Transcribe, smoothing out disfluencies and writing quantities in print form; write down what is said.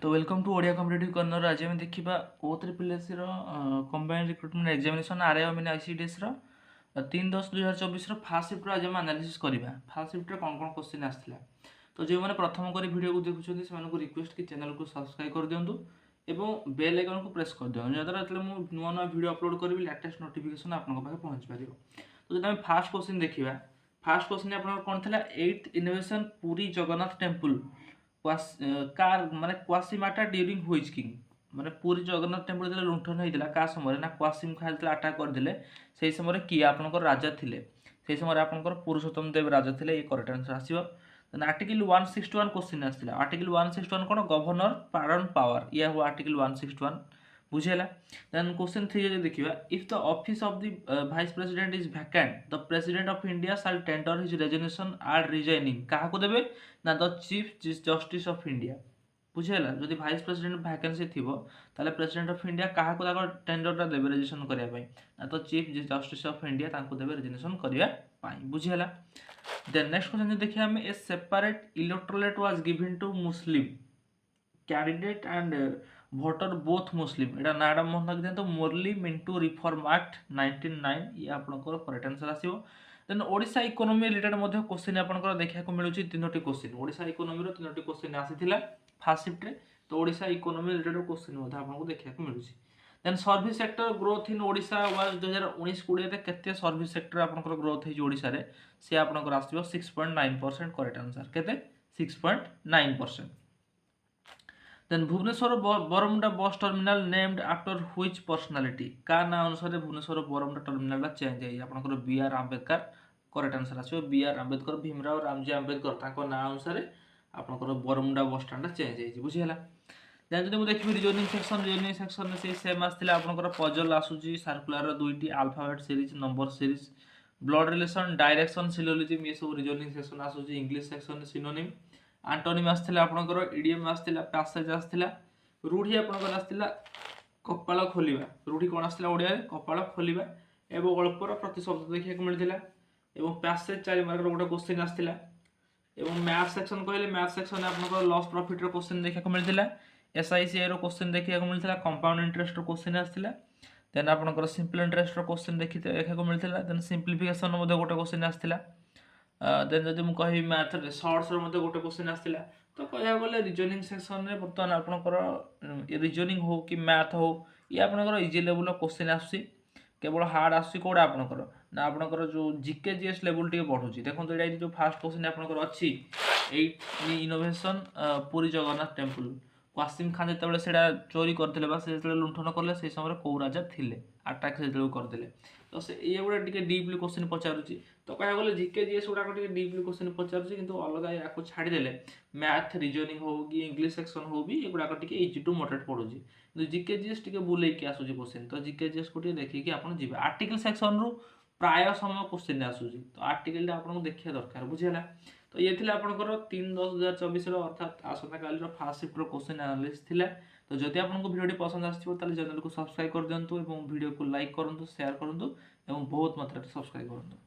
तो welcome to Odia competitive corner. आज आम देखा O3PLSC combined recruitment examination RI मीन आईसीडीएस 3/10/2024 फास्ट शिफ्ट आज आम एनालिसिस करवा। फास्ट शिफ्ट कौन कौन क्वेश्चन आसाला तो जो मैंने प्रथम कर वीडियो को देखुं से रिक्वेस्ट कि चैनल को सब्सक्राइब कर दिंतु और बेल आइकन को प्रेस कर दिखाँ जहाँद्वारा जो नुआ नुआ वीडियो अपलोड करी लेटेस्ट नोटिफिकेशन आपको पहुँच पार। तो जब आम फास्ट क्वेश्चन देखा फास्ट क्वेश्चन आप कौन था 8th innovation Puri Jagannath temple car माने क्वासीमाटा ड्यूरिंग व्हिच किंग माने पूरी जगन्नाथ टेम्पल जो लुंठन होता का समय ना क्वासीम खान जो अटाक करदे से समय किए आपंकर राजा थे से समय आपंकर पुरुषोत्तम देव राजा थे ये करेक्ट आंसर आसो। आर्टिकल 161 क्वेश्चन आसाला आर्टिकल 161 कौन गवर्नर पार्डन पावर या हुआ आर्टिकल 161 बुझेगा। देन क्वेश्चन 3 जो देखा if the office of the vice president is vacant the president of India shall tender his resignation or resigning क्या देवे ना the chief justice of India बुझेगा। जदि वाइस प्रेसिडेंट वैकेंसी थी ताले प्रेसिडेंट ऑफ इंडिया क्या टेंडर देवे resignation करने ना तो चीफ जस्टिस ऑफ इंडिया देवे रेजिग्नेशन करने बुझेगा। देन नेक्स्ट क्वेश्चन देखिए हमें a separate electorate was given to Muslim candidate and voter both मुस्लिम एटा नाडा मन रखि तो मुरली मिंटू रिफॉर्म एक्ट 1909 ये आपनकर करेक्ट आंसर आसीबो। देन ओडिशा इकोनॉमी रिलेटेड मध्ये क्वेश्चन आपनकर देखा मिलूँ तीनोटी क्वेश्चन ओडिशा इकोनॉमी तीनोटी क्वेश्चन आसीथिला फास्ट शिफ्ट रे तो ओडिशा इकोनॉमी रिलेटेड क्वेश्चन मध्ये आपनको देखा मिलूँ। Then service sector growth in Odisha was 2019-20 रे केते सर्विस सेक्टर आपनकर ग्रोथ है ओडिशा रे से आपनकर आसीबो 6.9% करेक्ट आंसर केते 6.9%। देन भुवनेश्वर बरमुंडा बस terminal named after which personality का ना अनुसार भुवनेश्वर बरमुंडा टर्मिनाल चेंज है आपनकर B.R. आंबेडकर करेक्ट आंसर आसो। B.R. आंबेडकर भीमराव रामजी आंबेडकर ताको ना अनुसार आपनकर बरमुंडा बस स्टैंड चेंज है बुझीगला। देन जदि देखिए रिजनिंग सेक्शन से सेम आसला आपनकर पजल आसुची सर्कुलर दुईटी alphabet series number series blood relation direction syllogism ये सब रिजनिंग सेक्शन आसुची। इंग्लिश सेक्शन सिनोनिम आंटोनिम आसला आपनकर इडियम आसला पैसेज आसला रूढ़ी आपनकर आसला कपाल खोलिबा रूढ़ी कौन आसला ओडिया रे कपाल खोलिबा एवं गल्पर प्रतिशब्द देखा मिलता एवं पैसेज 4 मार्क गोटे क्वेश्चन आसला एवं मैथ सेक्शन कहले मैथ सेक्शन आपनकर लॉस प्रॉफिट रो क्वेश्चन देखा मिलता SICI रो क्वेश्चन देखा मिलता कंपाउंड इंटरेस्ट रो क्वेश्चन आसला। देन आपनकर सिंपल इंटरेस्ट रो क्वेश्चन देखा मिलता देन सिंप्लिफिकेशन मध्ये गोटे क्वेश्चन आसला। देन जब मुझे कह मैथ सर्ट्स गोटे क्वेश्चन आसला तो कह गले रिजनिंग सेक्शन में बर्तमान आपंकर रिजनिंग हो कि मैथ हो ये आपंकर इजी लेवल क्वेश्चन आसूसी केवल हार्ड आसूसी कौड़ा आपंकर ना आपंकर जो जीके जीएस लेवल टे बढ़ुची देखो ये जो फास्ट क्वेश्चन आपंकर अच्छी 8 इनोवेशन पुरी जगन्नाथ टेम्पल क्वासीम खान जो से चोरी करते से लुंठन कले से समय कौ राजा थे आटाक से करदे तो से ये गुड़ा टे डीपली क्वेश्चन पचारूँ तो कह गले जीके जीएस गुड़ाक डीपली क्वेश्चन पचारूँ कि अलग या छाड़देले मैथ रिजनिंग हो कि इंग्लिश सेक्शन हो भी ये गुड़ाक इजी टू मॉडरेट पड़ूँ जीके जीएस टे बुलेकी आसूँ क्वेश्चन तो जीके जीएस को देखिए आप जी आर्टिकल सेक्शन रू प्राय समय क्वेश्चन आसूँ तो आर्टिकल आपको देखा दरकार बुझेगा। तो ये थी आपंकर 3/10/2024 अर्थात आसंता काल फास्ट शिफ्ट क्वेश्चन एनालिसिस थिला। तो जदि आपको वीडियो पसंद आसो चैनल को सब्सक्राइब कर दिंतु वीडियो को लाइक करूँ शेयर करूँ और बहुत मात्रा सब्सक्राइब करूँ।